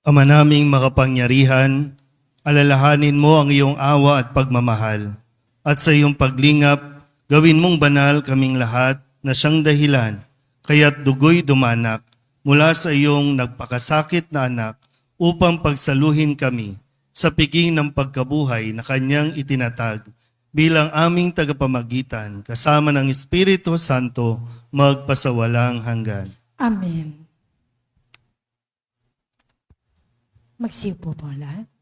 Ama naming makapangyarihan, alalahanin mo ang iyong awa at pagmamahal. At sa iyong paglingap, gawin mong banal kaming lahat na siyang dahilan, kaya't dugo'y dumanak mula sa iyong nagpakasakit na anak upang pagsaluhin kami sa piging ng pagkabuhay na kanyang itinatag bilang aming tagapamagitan kasama ng Espiritu Santo magpasawalang hanggan. Amen. Magsiupo po lahat.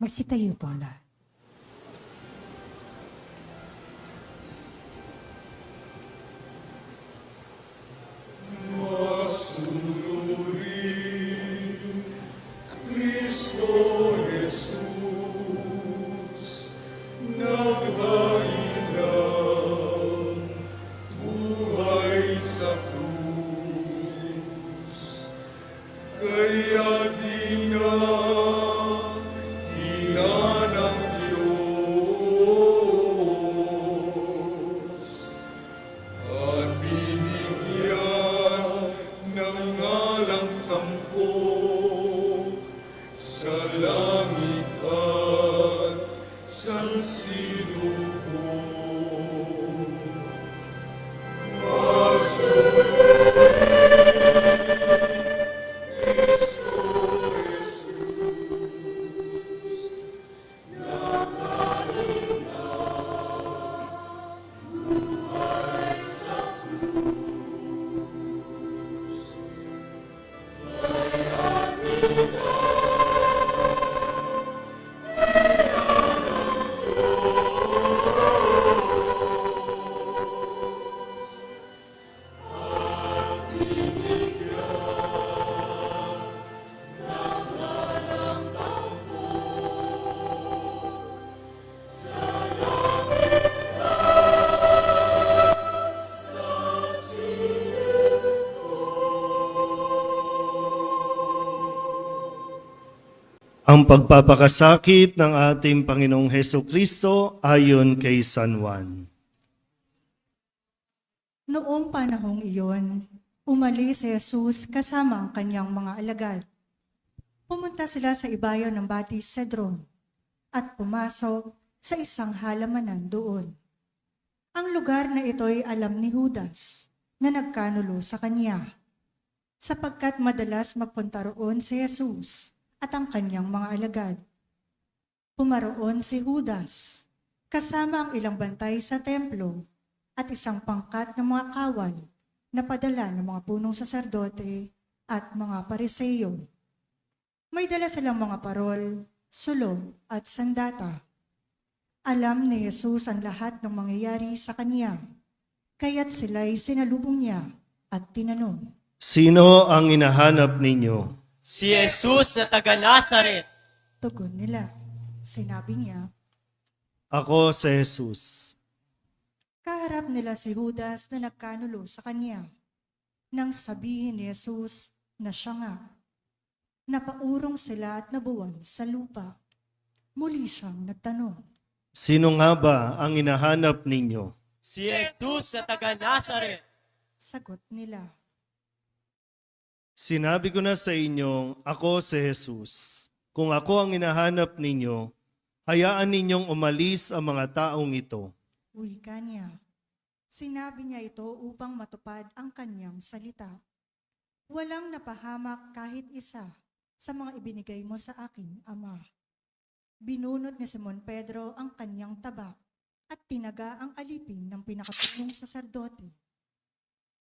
Magsitayo po ang lahat. Kaya di na hinanang Diyos at binigyan ng ngalang tampok sa langit at sa sinubong. Ang pagpapakasakit ng ating Panginoong Heso Kristo ayon kay San Juan. Noong panahong iyon, umalis si Jesus kasama ang kanyang mga alagad. Pumunta sila sa ibayo ng Batis Cedron at pumasok sa isang halamanan doon. Ang lugar na ito'y alam ni Judas na nagkanulo sa kanya, sapagkat madalas magpunta roon si Jesus at ang kanyang mga alagad. Pumaroon si Judas, kasama ang ilang bantay sa templo at isang pangkat ng mga kawal na padala ng mga punong saserdote at mga pariseyo. May dala silang mga parol, sulog at sandata. Alam ni Jesus ang lahat ng mangyayari sa kanya, kaya't sila'y sinalubong niya at tinanong, Sino ang hinahanap ninyo? Si Jesus na taga Nazaret. Tugon nila. Sinabi niya, Ako si Jesus. kaharap nila si Judas na nagkanulo sa kanya. Nang sabihin ni Jesus na siya nga, napaurong sila at nabuwal sa lupa. Muli siyang nagtanong, Sino nga ba ang hinahanap ninyo? Si Jesus na taga Nazaret. sagot nila. Sinabi ko na sa inyong, ako si Jesus. Kung ako ang hinahanap ninyo, hayaan ninyong umalis ang mga taong ito. Wika niya. Sinabi niya ito upang matupad ang kanyang salita. Walang napahamak kahit isa sa mga ibinigay mo sa akin, Ama. Binunot ni Simon Pedro ang kanyang tabak at tinaga ang alipin ng pinakapunong saserdote.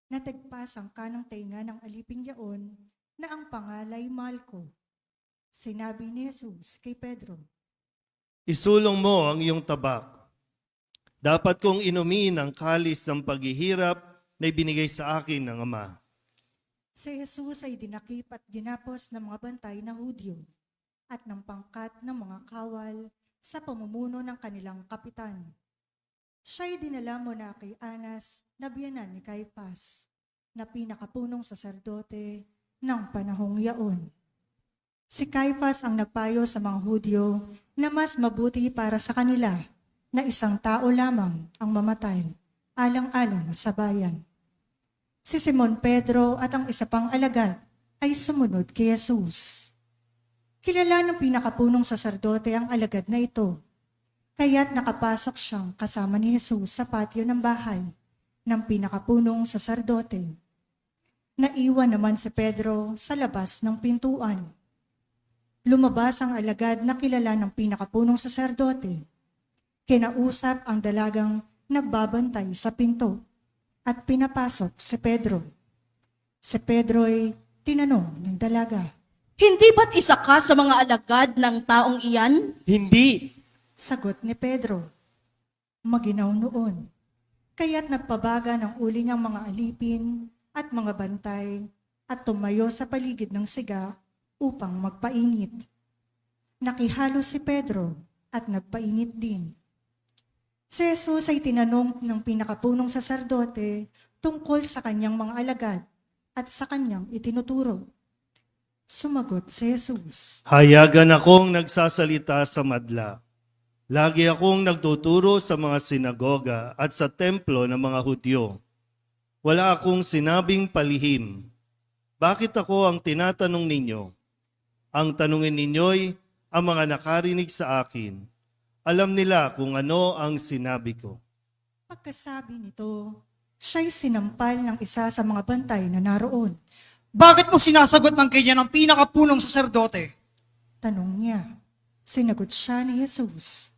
Natagpas ang kanang tainga ng alipin yaon na ang pangalay Malco. Sinabi ni Jesus kay Pedro, Isulong mo ang iyong tabak. Dapat kong inumin ang kalis ng paghihirap na ibinigay sa akin ng Ama. si Jesus ay dinakip at ginapos ng mga bantay na Hudyo at ng pangkat ng mga kawal sa pamumuno ng kanilang kapitan. Siya'y dinala muna kay Anas na biyanan ni Caiphas, na pinakapunong saserdote ng panahong yaon. Si Caiphas ang nagpayo sa mga Hudyo na mas mabuti para sa kanila na isang tao lamang ang mamatay, alang-alang sa bayan. Si Simon Pedro at ang isa pang alagad ay sumunod kay Jesus. Kilala ng pinakapunong saserdote ang alagad na ito, kaya't nakapasok siyang kasama ni Jesus sa patio ng bahay ng pinakapunong saserdote. Naiwan naman si Pedro sa labas ng pintuan. Lumabas ang alagad na kilala ng pinakapunong saserdote. Kinausap ang dalagang nagbabantay sa pinto at pinapasok si Pedro. Si Pedro ay tinanong ng dalaga, Hindi ba't isa ka sa mga alagad ng taong iyan? Hindi. Sagot ni Pedro, maginaw noon. Kaya't nagpabaga ng uling ang mga alipin at mga bantay at tumayo sa paligid ng siga upang magpainit. Nakihalo si Pedro at nagpainit din. Si Jesus ay tinanong ng pinakapunong saserdote tungkol sa kanyang mga alagad at sa kanyang itinuturo. Sumagot si Jesus. Hayagan akong nagsasalita sa madla. Lagi akong nagtuturo sa mga sinagoga at sa templo ng mga Hudyo. Wala akong sinabing palihim. Bakit ako ang tinatanong ninyo? Ang tanungin ninyo'y ang mga nakarinig sa akin. Alam nila kung ano ang sinabi ko. Pagkasabi nito, siya'y sinampal ng isa sa mga bantay na naroon. Bakit mo sinasagot ng kanya ng pinakapunong saserdote? Tanong niya. Sinagot siya ni Jesus.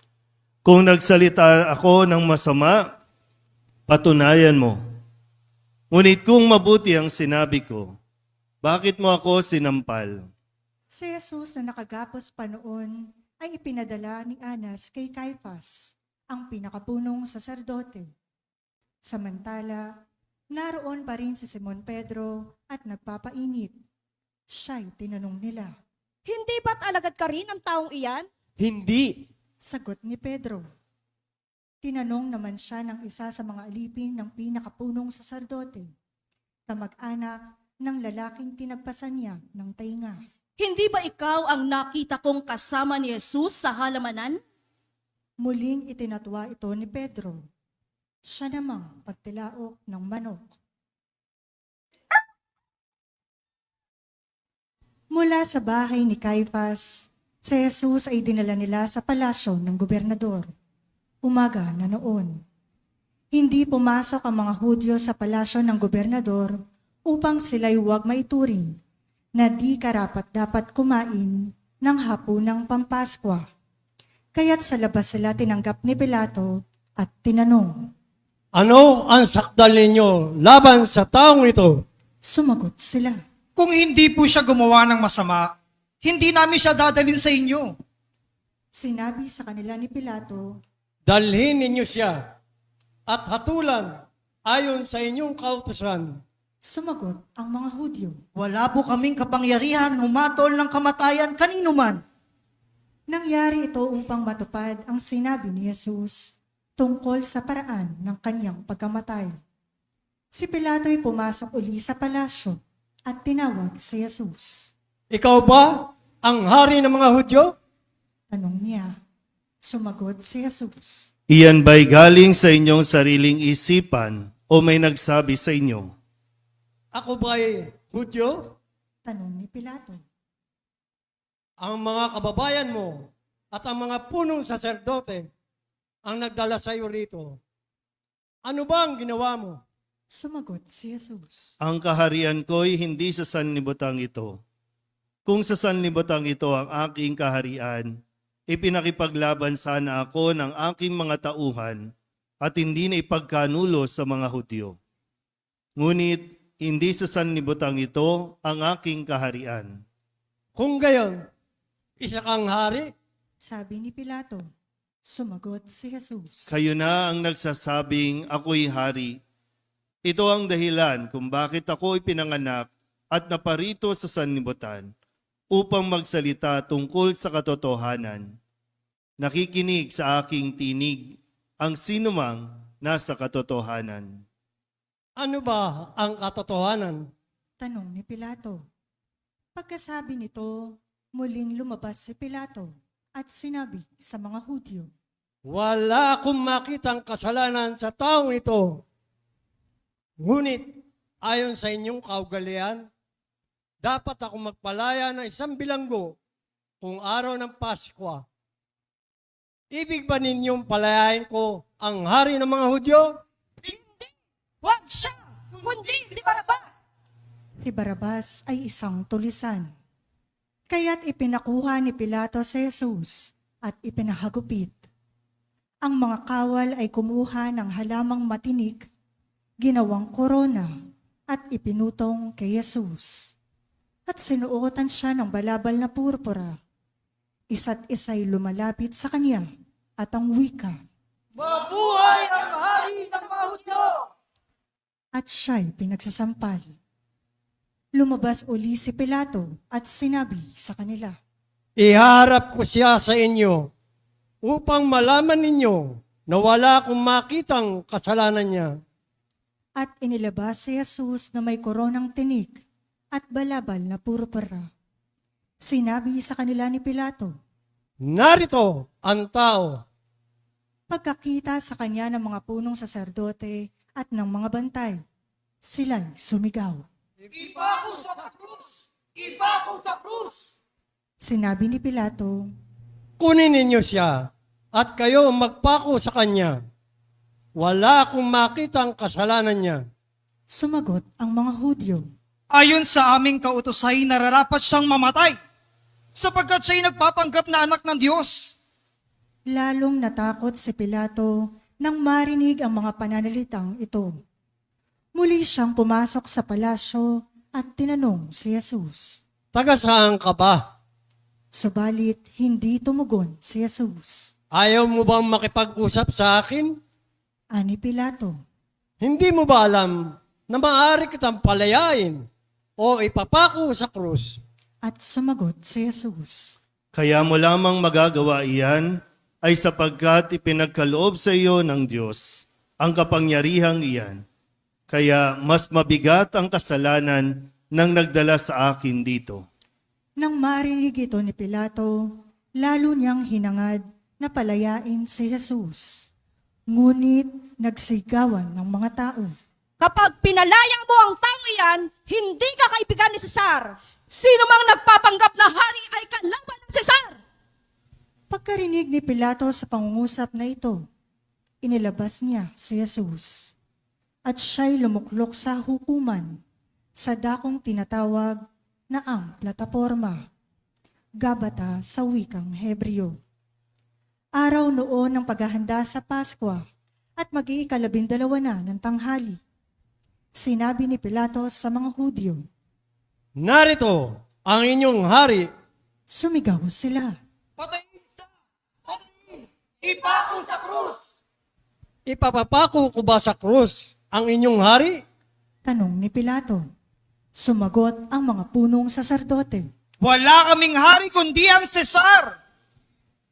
Kung nagsalita ako ng masama, patunayan mo. Ngunit kung mabuti ang sinabi ko, bakit mo ako sinampal? Si Jesus na nakagapos pa noon ay ipinadala ni Anas kay Caiphas, ang pinakapunong saserdote. Samantala, naroon pa rin si Simon Pedro at nagpapainit. Siya'y tinanong nila. Hindi ba't alagad ka rin ng taong iyan? Hindi. Sagot ni Pedro. Tinanong naman siya ng isa sa mga alipin ng pinakapunong saserdote, kamag-anak ng lalaking tinagpasan niya ng tainga. Hindi ba ikaw ang nakita kong kasama ni Jesus sa halamanan? Muling itinatwa ito ni Pedro. Siya namang pagtilaok ng manok. Mula sa bahay ni Caiphas, si Jesus ay dinala nila sa palasyo ng gobernador. Umaga na noon. Hindi pumasok ang mga Hudyo sa palasyo ng gobernador upang sila'y huwag maituring na di karapat-dapat kumain ng hapunang Pampaskwa. Kaya't sa labas sila tinanggap ni Pilato at tinanong. Ano ang sakdal ninyo laban sa taong ito? Sumagot sila. Kung hindi po siya gumawa ng masama, hindi namin siya dadalhin sa inyo. Sinabi sa kanila ni Pilato, Dalhin ninyo siya at hatulan ayon sa inyong kautusan. sumagot ang mga Hudyo. Wala po kaming kapangyarihan humatol ng kamatayan kanino man. Nangyari ito upang matupad ang sinabi ni Jesus tungkol sa paraan ng kanyang pagkamatay. Si Pilato ay pumasok uli sa palasyo at tinawag si Jesus. Ikaw ba ang hari ng mga Hudyo? Tanong niya. Sumagot si Jesus. Iyan ba'y galing sa inyong sariling isipan o may nagsabi sa inyo? Ako ba'y Hudyo? Tanong ni Pilato. Ang mga kababayan mo at ang mga punong saserdote ang nagdala sa iyo rito. Ano ba ang ginawa mo? Sumagot si Jesus. Ang kaharian ko'y hindi sa sanlibutan ito. Kung sa sanlibutan ito ang aking kaharian, ipinakipaglaban sana ako ng aking mga tauhan at hindi na ipagkanulo sa mga Hudyo. Ngunit hindi sa sanlibutan ito ang aking kaharian. Kung gayon, isa kang hari? Sabi ni Pilato. Sumagot si Jesus. Kayo na ang nagsasabing ako'y hari. Ito ang dahilan kung bakit ako ipinanganak at naparito sa sanlibutan upang magsalita tungkol sa katotohanan. Nakikinig sa aking tinig ang sinumang nasa katotohanan. Ano ba ang katotohanan? Tanong ni Pilato. Pagkasabi nito, muling lumabas si Pilato at sinabi sa mga Hudyo. Wala akong makitang kasalanan sa taong ito. Ngunit, ayon sa inyong kaugalian, dapat ako magpalaya ng 1 bilanggo kung araw ng Paskwa. Ibig ba ninyong palayain ko ang hari ng mga Hudyo? Huwag siya! Kundi si Barabas! Si Barabas ay isang tulisan. Kaya't ipinakuha ni Pilato si Jesus at ipinahagupit. Ang mga kawal ay kumuha ng halamang matinik, ginawang korona at ipinutong kay Jesus. at sinuotan siya ng balabal na purpura. Isa't isa'y lumalapit sa kanya at ang wika, Mabuhay ang hari ng mga Hudyo! at siya'y pinagsasampal. Lumabas uli si Pilato at sinabi sa kanila, Iharap ko siya sa inyo upang malaman ninyo na wala akong makitang kasalanan niya. at inilabas si Jesus na may koronang tinik at balabal na purpura. Sinabi sa kanila ni Pilato, Narito ang tao. pagkakita sa kanya ng mga punong saserdote at ng mga bantay, sila'y sumigaw. Ipako sa krus! Ipako sa krus! Sinabi ni Pilato, Kunin ninyo siya at kayo ang magpako sa kanya. Wala akong makitang kasalanan niya. sumagot ang mga Hudyo. Ayon sa aming kautosay, nararapat siyang mamatay, sapagkat siya'y nagpapanggap na anak ng Diyos. Lalong natakot si Pilato nang marinig ang mga pananalitang ito. Muli siyang pumasok sa palasyo at tinanong si Jesus. Taga saan ka ba? Subalit hindi tumugon si Jesus. Ayaw mo bang makipag-usap sa akin? Ani Pilato, Hindi mo ba alam na maaari kitang palayain o ipapako sa krus? at sumagot si Jesus. Kaya mo lamang magagawa iyan ay sapagkat ipinagkaloob sa iyo ng Diyos ang kapangyarihang iyan. Kaya mas mabigat ang kasalanan ng nagdala sa akin dito. Nang marinig ito ni Pilato, lalo niyang hinangad na palayain si Jesus. Ngunit nagsigawan ng mga tao. Kapag pinalaya mo ang taong iyan, hindi ka kaibigan ni Cesar. Sino mang nagpapanggap na hari ay kalaban ng Cesar. Pagkarinig ni Pilato sa pangungusap na ito, inilabas niya si Jesus. At siya'y lumuklok sa hukuman sa dakong tinatawag na ang plataporma, Gabata sa wikang Hebreo. Araw noon ng paghahanda sa Paskwa at mag-iikalabindalawa na ng tanghali. Sinabi ni Pilato sa mga Hudyo, Narito ang inyong hari. sumigaw sila. Patayin siya! Patayin! Ipako sa krus! Ipapapako ko ba sa krus ang inyong hari? Tanong ni Pilato. Sumagot ang mga punong saserdote. Wala kaming hari kundi ang Cesar!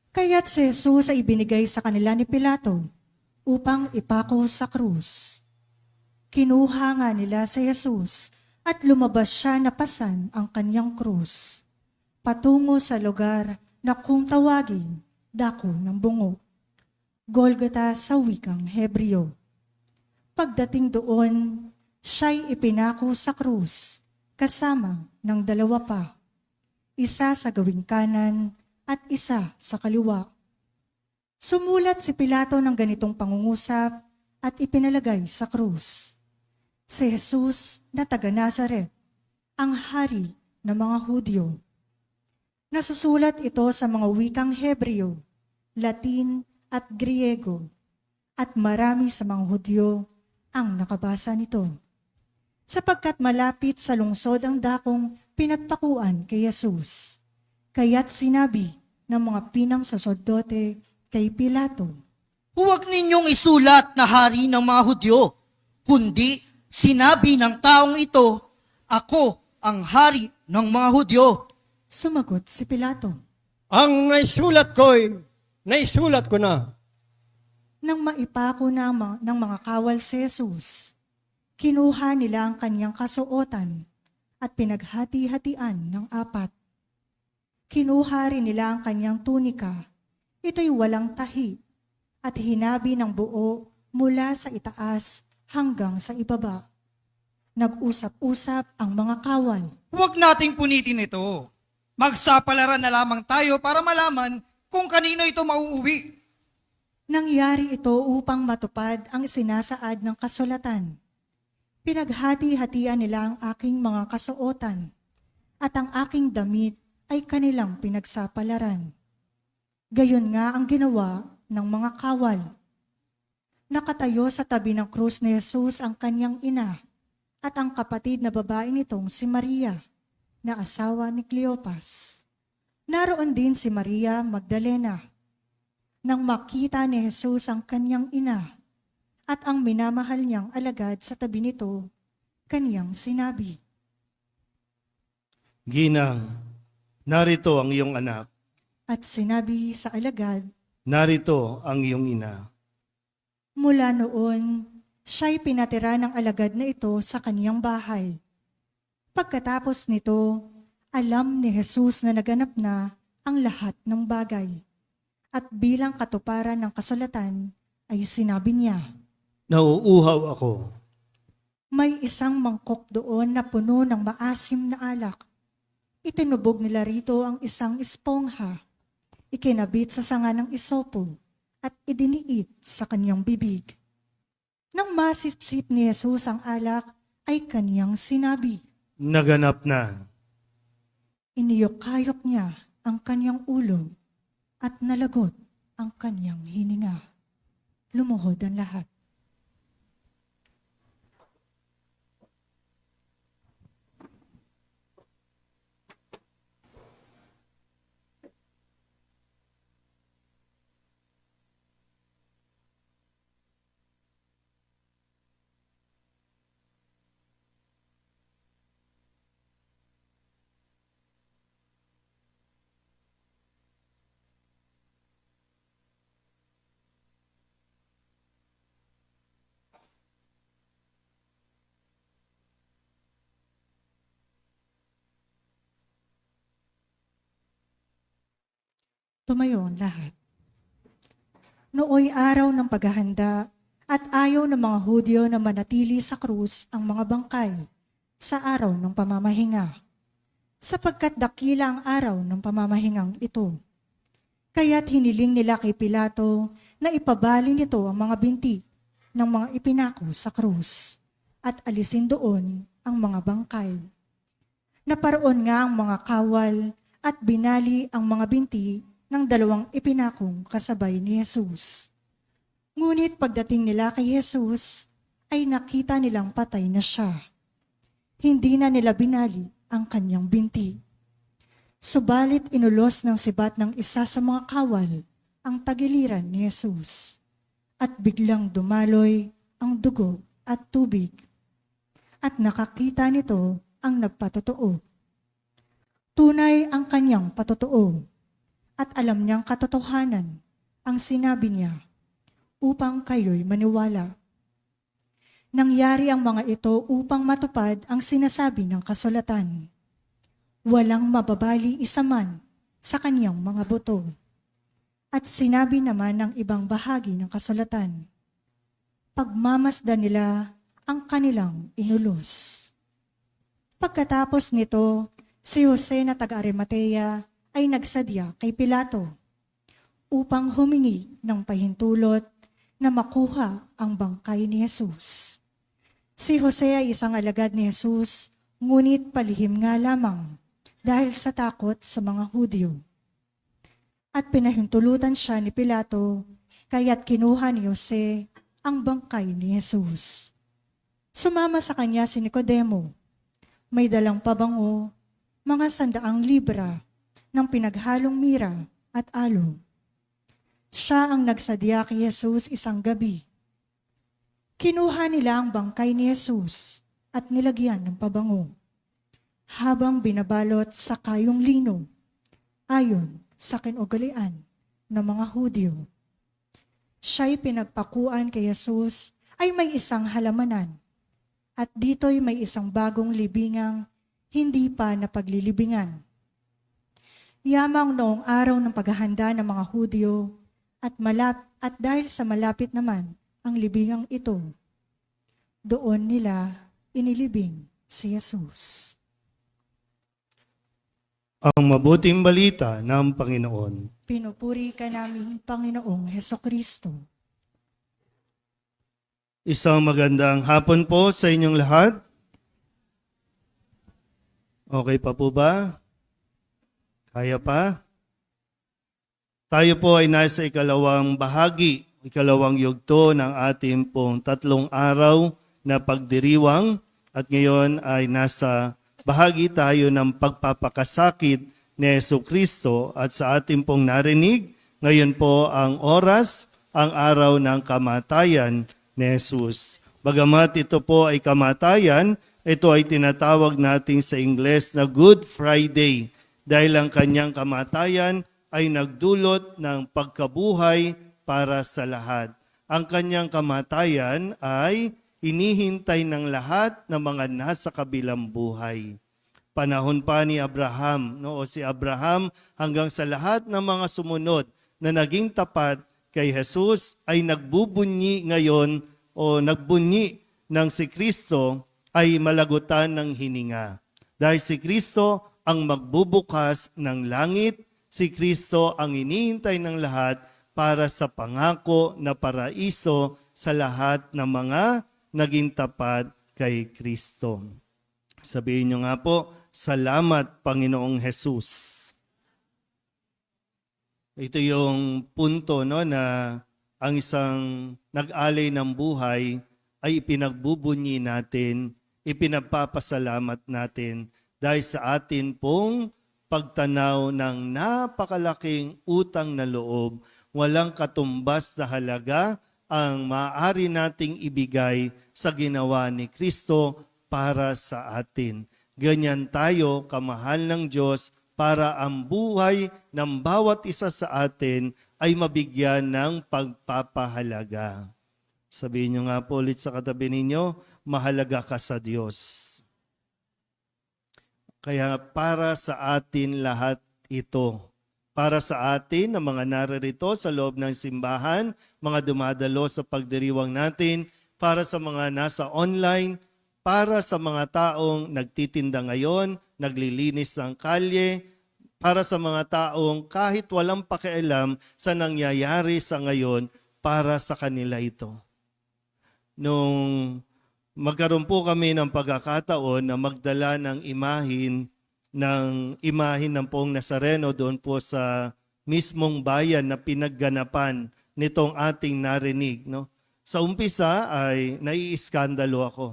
Kaya't si Jesus ay ibinigay sa kanila ni Pilato upang ipako sa krus. Kinuha nga nila si Jesus at lumabas siya na pasan ang kanyang krus, patungo sa lugar na kung tawagin, dako ng bungo, Golgota sa wikang Hebreo. Pagdating doon, siya'y ipinako sa krus, kasama ng dalawa pa, isa sa gawing kanan at isa sa kaliwa. Sumulat si Pilato ng ganitong pangungusap at ipinalagay sa krus. Si Jesus na taga Nazaret, ang hari ng mga Hudyo. Nasusulat ito sa mga wikang Hebreo, Latin at Griego, at marami sa mga Hudyo ang nakabasa nito. Sapagkat malapit sa lungsod ang dakong pinagpakuan kay Jesus. Kaya't sinabi ng mga pinang saserdote kay Pilato, Huwag ninyong isulat na hari ng mga Hudyo, kundi sinabi ng taong ito, Ako ang hari ng mga Hudyo. sumagot si Pilato. Ang naisulat ko na. Nang maipako ng mga kawal si Jesus, kinuha nila ang kanyang kasuotan at pinaghati-hatian ng 4. Kinuha rin nila ang kanyang tunika, ito'y walang tahi, at hinabi ng buo mula sa itaas hanggang sa ibaba. Nag-usap-usap ang mga kawal. Huwag nating punitin ito. Magsapalaran na lamang tayo para malaman kung kanino ito mauuwi. Nangyari ito upang matupad ang sinasaad ng kasulatan. Pinaghati-hatian nila ang aking mga kasuotan, at ang aking damit ay kanilang pinagsapalaran. Gayon nga ang ginawa ng mga kawal. Nakatayo sa tabi ng krus ni Jesus ang kanyang ina at ang kapatid na babae nitong si Maria. na asawa ni Cleopas. Naroon din si Maria Magdalena. Nang makita ni Jesus ang kanyang ina at ang minamahal niyang alagad sa tabi nito, kaniyang sinabi, Ginang, narito ang iyong anak, at sinabi sa alagad, narito ang iyong ina. mula noon, siya'y pinatira ng alagad na ito sa kaniyang bahay. Pagkatapos nito, alam ni Jesus na naganap na ang lahat ng bagay. At bilang katuparan ng kasulatan, ay sinabi niya, Nauuhaw ako. may isang mangkok doon na puno ng maasim na alak. Itinubog nila rito ang isang espongha, ikinabit sa sanga ng isopo, at idiniit sa kanyang bibig. Nang masipsip ni Jesus ang alak, ay kaniyang sinabi. Naganap na. Iniyok-kayok niya ang kanyang ulo at nalagot ang kanyang hininga. Lumuhod ang lahat. Tumayo ang lahat. Nooy araw ng paghahanda at ayaw ng mga Hudyo na manatili sa krus ang mga bangkay sa araw ng pamamahinga, sapagkat dakila ang araw ng pamamahingang ito. Kaya't hiniling nila kay Pilato na ipabali nito ang mga binti ng mga ipinako sa krus at alisin doon ang mga bangkay. Naparoon nga ang mga kawal at binali ang mga binti ng dalawang ipinakong kasabay ni Jesus. Ngunit pagdating nila kay Jesus, ay nakita nilang patay na siya. Hindi na nila binali ang kanyang binti. Subalit inulos ng sibat ng isa sa mga kawal ang tagiliran ni Jesus. At biglang dumaloy ang dugo at tubig. At nakakita nito ang nagpatotoo. Tunay ang kanyang patotoo. At alam niyang katotohanan ang sinabi niya upang kayo'y maniwala. Nangyari ang mga ito upang matupad ang sinasabi ng kasulatan. Walang mababali isa man sa kaniyang mga buto. At sinabi naman ng ibang bahagi ng kasulatan, pagmamasdan nila ang kanilang inulos. Pagkatapos nito, si Jose na taga-Arimatea ay nagsadya kay Pilato upang humingi ng pahintulot na makuha ang bangkay ni Jesus. Si Jose ay isang alagad ni Jesus, ngunit palihim nga lamang dahil sa takot sa mga Hudyo. At pinahintulutan siya ni Pilato, kaya't kinuha ni Jose ang bangkay ni Jesus. Sumama sa kanya si Nicodemo, may dalang pabango, mga 100 libra, ng pinaghalong mira at aloe. Siya ang nagsadya kay Jesus isang gabi. Kinuha nila ang bangkay ni Jesus at nilagyan ng pabango, habang binabalot sa kayong lino, ayon sa kinugalian ng mga Hudyo. Siya'y pinagpakuan kay Jesus ay may isang halamanan, at dito'y may isang bagong libingang hindi pa napaglilibingan. Yamang noong araw ng paghahanda ng mga Hudyo at dahil sa malapit naman ang libingang ito, doon nila inilibing si Jesus. Ang mabuting balita ng Panginoon. Pinupuri ka namin, Panginoong Hesukristo. Isang magandang hapon po sa inyong lahat. Okay pa po ba? Kaya pa? Tayo po ay nasa ikalawang bahagi, ikalawang yugto ng ating pong 3 araw na pagdiriwang at ngayon ay nasa bahagi tayo ng pagpapakasakit ni Jesucristo at sa ating pong narinig, ngayon po ang oras, ang araw ng kamatayan ni Jesus. Bagamat ito po ay kamatayan, ito ay tinatawag natin sa Ingles na Good Friday dahil ang kanyang kamatayan ay nagdulot ng pagkabuhay para sa lahat. Ang kanyang kamatayan ay hinihintay ng lahat ng mga nasa kabilang buhay. Panahon pa ni Abraham, no? O si Abraham hanggang sa lahat ng mga sumunod na naging tapat kay Jesus ay nagbubunyi ngayon o nagbunyi ng si Kristo ay malagutan ng hininga. Dahil si Kristo ang magbubukas ng langit, si Kristo ang hinihintay ng lahat para sa pangako na paraiso sa lahat ng mga naging tapat kay Kristo. Sabihin niyo nga po, salamat Panginoong Jesus. Ito yung punto no, na ang isang nag-alay ng buhay ay ipinagbubunyi natin, ipinagpapasalamat natin dahil sa atin pong pagtanaw ng napakalaking utang na loob, walang katumbas na halaga ang maaari nating ibigay sa ginawa ni Kristo para sa atin. Ganyan tayo, kamahal ng Diyos, para ang buhay ng bawat isa sa atin ay mabigyan ng pagpapahalaga. Sabihin niyo nga po ulit sa katabi ninyo, mahalaga ka sa Diyos. Kaya para sa atin lahat ito. Para sa atin na mga naririto sa loob ng simbahan, mga dumadalo sa pagdiriwang natin, para sa mga nasa online, para sa mga taong nagtitinda ngayon, naglilinis ng kalye, para sa mga taong kahit walang pakialam sa nangyayari sa ngayon, para sa kanila ito. Nung magkaroon po kami ng pagkakataon na magdala ng imahin ng Poong Nazareno doon po sa mismong bayan na pinagganapan nitong ating narinig. No? Sa umpisa ay naiiskandalo ako.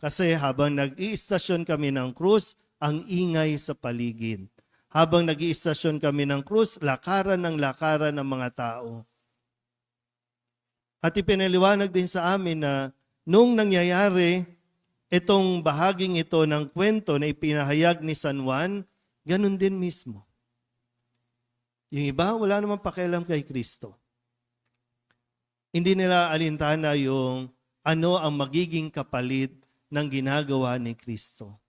Kasi habang nag-iistasyon kami ng krus, ang ingay sa paligid. Habang nag-iistasyon kami ng krus, lakaran ng mga tao. At ipinaliwanag din sa amin na nung nangyayari itong bahaging ito ng kwento na ipinahayag ni San Juan, ganun din mismo. Yung iba, wala namang pakialam kay Kristo. Hindi nila alintana yung ano ang magiging kapalit ng ginagawa ni Kristo.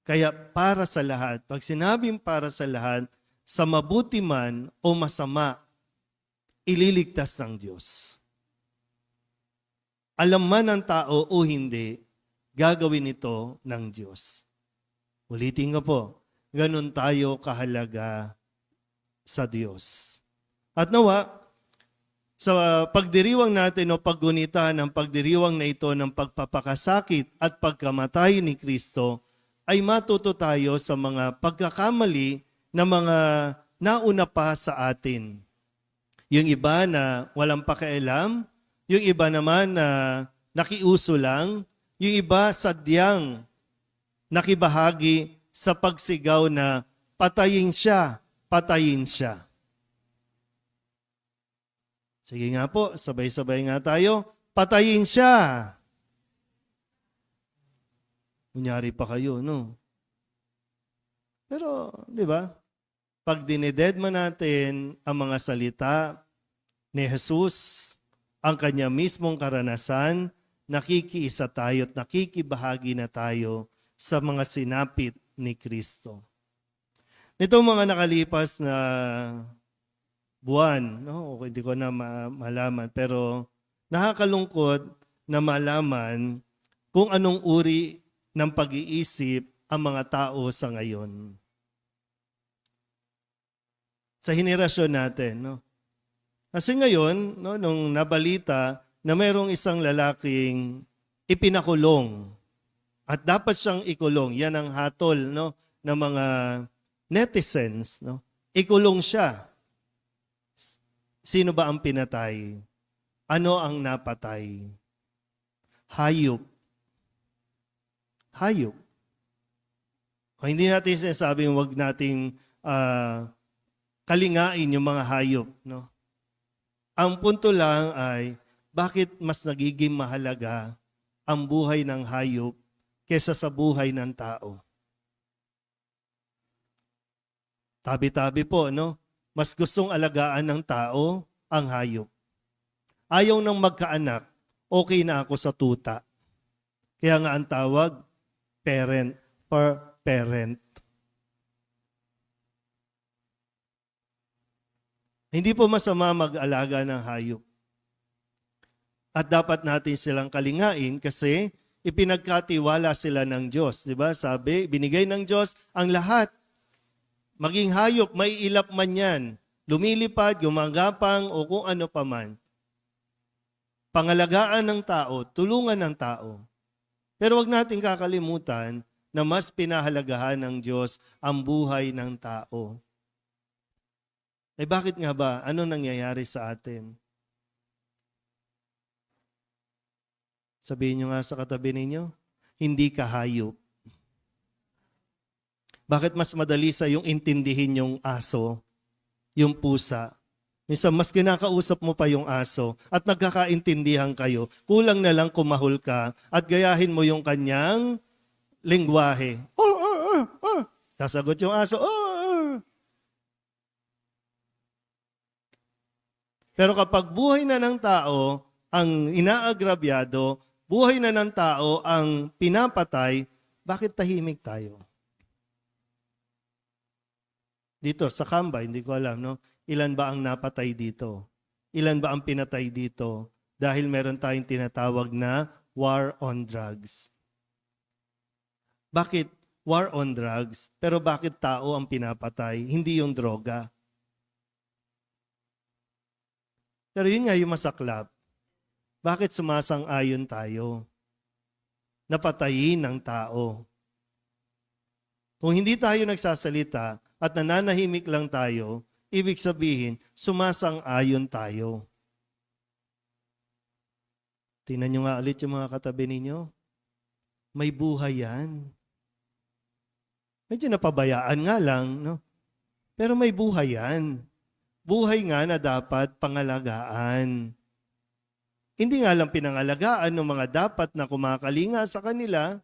Kaya para sa lahat, pag sinabing para sa lahat, sa mabuti man o masama, ililigtas ng Diyos. Alam man ng tao o hindi, gagawin ito ng Diyos. Ulitin ko po, ganun tayo kahalaga sa Diyos. At nawa, sa pagdiriwang natin o paggunita ng pagdiriwang na ito ng pagpapakasakit at pagkamatay ni Kristo, ay matuto tayo sa mga pagkakamali na mga nauna pa sa atin. Yung iba na walang pakialam, yung iba naman na nakiuso lang, yung iba sadyang nakibahagi sa pagsigaw na patayin siya, patayin siya. Sige nga po, sabay-sabay nga tayo, patayin siya. Kunyari pa kayo, no? Pero, di ba? Pag dinededma natin ang mga salita ni Jesus, ang kanya mismong karanasan, nakikiisa tayo at nakikibahagi na tayo sa mga sinapit ni Kristo. Nitong mga nakalipas na buwan, no? Hindi ko na malaman, pero nakakalungkot na malaman kung anong uri ng pag-iisip ang mga tao sa ngayon. Sa henerasyon natin, no? Kasi ngayon, no, nung nabalita na mayroong isang lalaking ipinakulong at dapat siyang ikulong, yan ang hatol, no, ng mga netizens, no? Ikulong siya. Sino ba ang pinatay? Ano ang napatay? Hayop. Hayop. O hindi natin sinasabing huwag nating kalingain yung mga hayop. No? Ang punto lang ay, bakit mas nagiging mahalaga ang buhay ng hayop kesa sa buhay ng tao? Tabi-tabi po, no? Mas gustong alagaan ng tao ang hayop. Ayaw nang magkaanak, okay na ako sa tuta. Kaya nga ang tawag, parent per parent. Hindi po masama mag-alaga ng hayop. At dapat natin silang kalingain kasi ipinagkatiwala sila ng Diyos. Diba? Sabi, binigay ng Diyos ang lahat. Maging hayop, may ilap man yan. Lumilipad, gumagapang o kung ano pa man. Pangalagaan ng tao, tulungan ng tao. Pero wag natin kakalimutan na mas pinahalagahan ng Diyos ang buhay ng tao. Eh bakit nga ba? Ano nangyayari sa atin? Sabihin nyo nga sa katabi ninyo, hindi ka hayop. Bakit mas madali sa yung intindihin yung aso, yung pusa? Minsan mas kinakausap mo pa yung aso at nagkakaintindihan kayo. Kulang na lang kumahol ka at gayahin mo yung kanyang lingwahe. Sasagot yung aso, Pero kapag buhay na ng tao ang inaagrabyado, buhay na ng tao ang pinapatay, bakit tahimik tayo? Dito sa Kamba, hindi ko alam, no? Ilan ba ang napatay dito? Ilan ba ang pinatay dito? Dahil meron tayong tinatawag na war on drugs. Bakit war on drugs? Pero bakit tao ang pinapatay? Hindi yung droga. Pero yun nga yung masaklap. Bakit sumasang-ayon tayo? Napatayin ng tao. Kung hindi tayo nagsasalita at nananahimik lang tayo, ibig sabihin, sumasang-ayon tayo. Tingnan nyo nga ulit yung mga katabi ninyo. May buhay yan. Medyo napabayaan nga lang, no? Pero may buhay yan. Buhay nga na dapat pangalagaan. Hindi nga lang pinangalagaan ng mga dapat na kumakalinga sa kanila.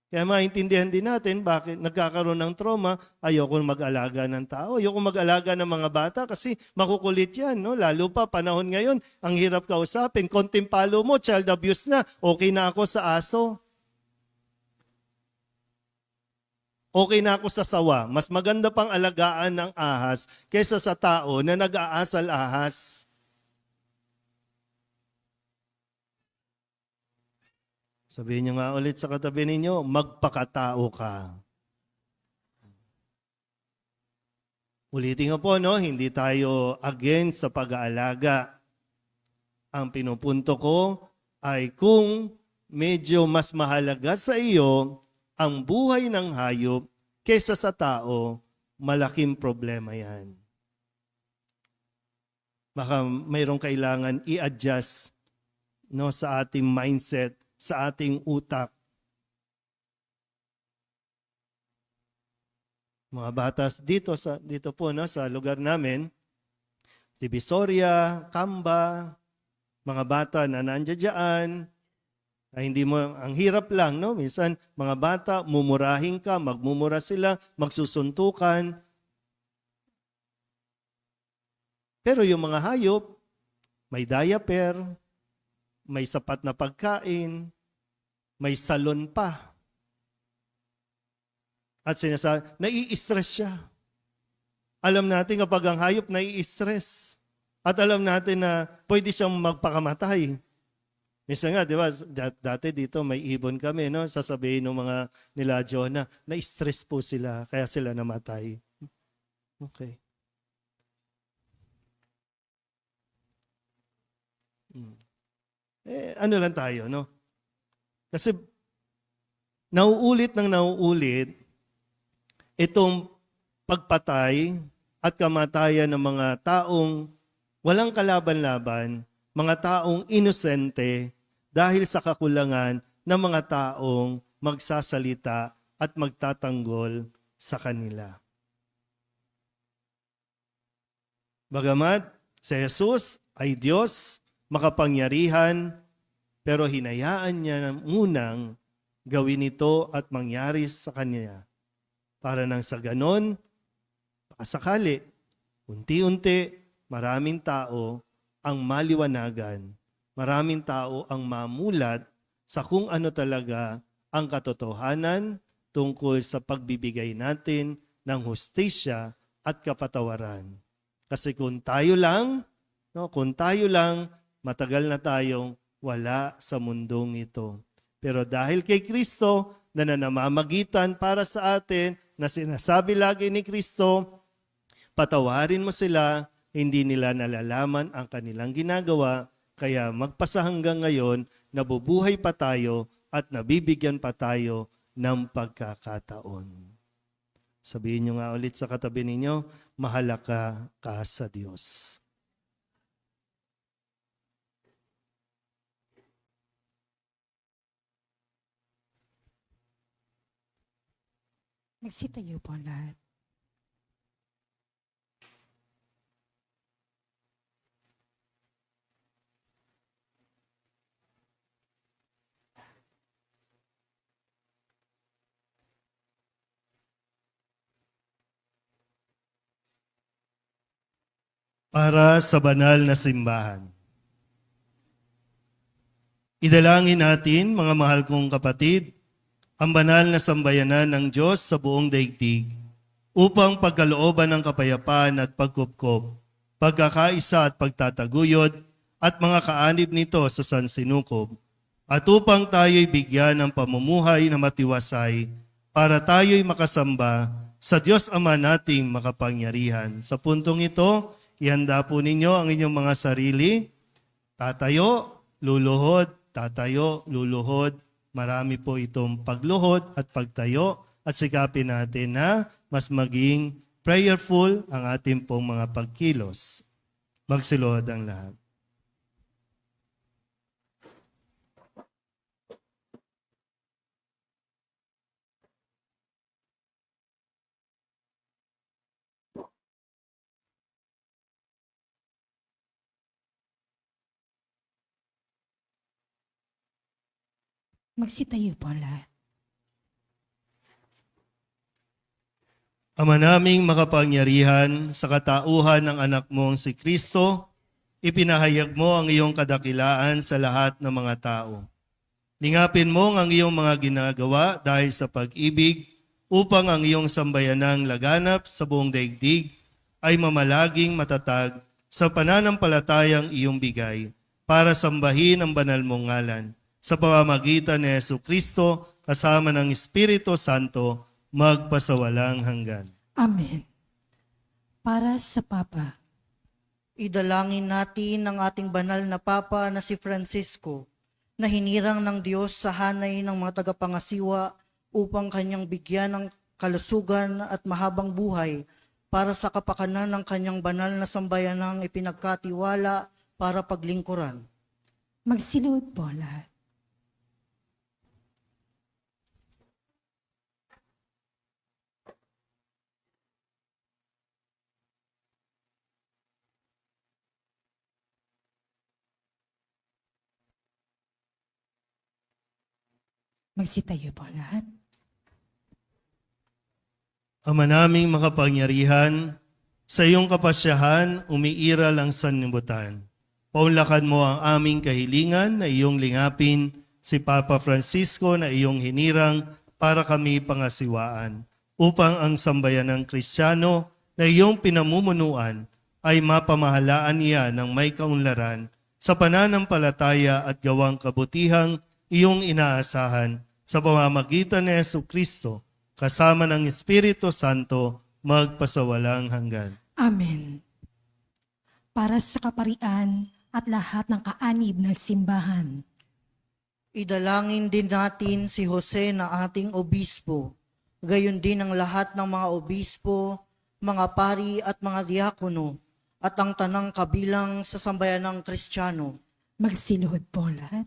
Kaya maintindihan din natin bakit nagkakaroon ng trauma. Ayoko mag-alaga ng tao. Ayoko mag-alaga ng mga bata kasi makukulit yan. No? Lalo pa panahon ngayon, ang hirap kausapin. Konting palo mo, child abuse na. Okay na ako sa aso. Okay na ako sa sawa. Mas maganda pang alagaan ng ahas kaysa sa tao na nag-aasal ahas. Sabihin nyo nga ulit sa katabi ninyo, magpakatao ka. Ulitin ko po, no? Hindi tayo against sa pag-aalaga. Ang pinupunto ko ay kung medyo mas mahalaga sa iyo ang buhay ng hayop kaysa sa tao, malaking problema yan. Baka mayroong kailangan i-adjust, no, sa ating mindset, sa ating utak. Mga batas dito po, no, sa lugar namin, Divisoria, Kamba, mga bata na nandiyan, ay hindi mo, ang hirap lang, no? Minsan, mga bata, mumurahin ka, magmumura sila, magsusuntukan. Pero yung mga hayop, may diaper, may sapat na pagkain, may salon pa. At sinasabi, nai-stress siya. Alam natin kapag ang hayop nai-stress. At alam natin na pwede siyang magpakamatay. Minsan nga, di ba, dati dito may ibon kami, no? Sasabihin ng mga nila Jonah, na-stress po sila, kaya sila namatay. Okay. Ano lang tayo, no? Kasi nauulit ng nauulit itong pagpatay at kamatayan ng mga taong walang kalaban-laban, mga taong inosente, dahil sa kakulangan ng mga taong magsasalita at magtatanggol sa kanila. Bagamat si Jesus ay Diyos, makapangyarihan, pero hinayaan niya munang gawin ito at mangyari sa kanya. Para nang sa ganon, sakali, unti-unti, maraming tao ang maliwanagan, maraming tao ang mamulat sa kung ano talaga ang katotohanan tungkol sa pagbibigay natin ng hustisya at kapatawaran. Kasi kung tayo lang, matagal na tayong wala sa mundong ito. Pero dahil kay Kristo na nanamamagitan para sa atin, na sinasabi lagi ni Kristo, patawarin mo sila, hindi nila nalalaman ang kanilang ginagawa, kaya magpasa hanggang ngayon, nabubuhay pa tayo at nabibigyan pa tayo ng pagkakataon. Sabihin nyo nga ulit sa katabi ninyo, mahalaga ka sa Diyos. Magsitayo po ang lahat. Para sa banal na simbahan. Idalangin natin, mga mahal kong kapatid, ang banal na sambayanan ng Diyos sa buong daigdig upang pagkalooban ng kapayapaan at pagkupkop, pagkakaisa at pagtataguyod at mga kaanib nito sa sansinukob, at upang tayo'y bigyan ng pamumuhay na matiwasay para tayo'y makasamba sa Diyos Ama nating makapangyarihan. Sa puntong ito, ihanda po ninyo ang inyong mga sarili. Tatayo, luluhod, tatayo, luluhod. Marami po itong pagluhod at pagtayo at sikapin natin na mas maging prayerful ang ating pong mga pagkilos. Magsiluhod ang lahat. Magsitayo po ang lahat. Ama naming makapangyarihan, sa katauhan ng anak mong si Kristo, ipinahayag mo ang iyong kadakilaan sa lahat ng mga tao. Lingapin mo ang iyong mga ginagawa dahil sa pag-ibig upang ang iyong sambayanang laganap sa buong daigdig ay mamalaging matatag sa pananampalatayang iyong bigay para sambahin ang banal mong ngalan sa pamamagitan ni Jesucristo kasama ng Espiritu Santo magpasawalang hanggan. Amen. Para sa Papa, Idalangin natin ang ating banal na Papa na si Francisco, na hinirang ng Diyos sa hanay ng mga tagapangasiwa upang kanyang bigyan ng kalusugan at mahabang buhay para sa kapakanan ng kanyang banal na sambayanang ipinagkatiwala para paglingkuran. magsiluhod po ang lahat. Magsitayo po ang lahat. Ama naming makapangyarihan, sa iyong kapasyahan, umiiral ang sanlibutan. Paunlakan mo ang aming kahilingan na iyong lingapin si Papa Francisco na iyong hinirang para kami pangasiwaan, upang ang sambayanang Kristiyano na iyong pinamumunuan ay mapamahalaan niya ng may kaunlaran sa pananampalataya at gawang kabutihang iyong inaasahan sa pamamagitan ni Jesucristo kasama ng Espiritu Santo magpasawalang hanggan. Amen. Para sa kaparian at lahat ng kaanib ng simbahan, Idalangin din natin si Jose na ating obispo, gayon din ang lahat ng mga obispo, mga pari at mga diakono, at ang tanang kabilang sa sambayanang Kristiyano. magsiluhod po ang lahat.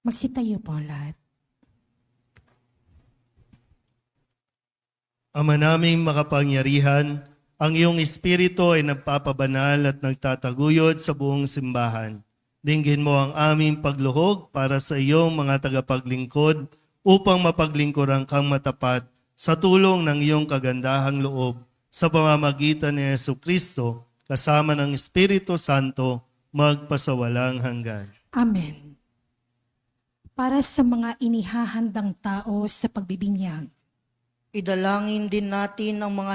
Magsitayo po ang lahat. Ama naming makapangyarihan, ang iyong Espiritu ay nagpapabanal at nagtataguyod sa buong simbahan. Dinggin mo ang aming pagluhog para sa iyong mga tagapaglingkod upang mapaglingkuran kang matapat sa tulong ng iyong kagandahang loob sa pamamagitan ni Jesucristo kasama ng Espiritu Santo magpasawalang hanggan. Amen. Para sa mga inihahandang tao sa pagbibinyag, Idalangin din natin ang mga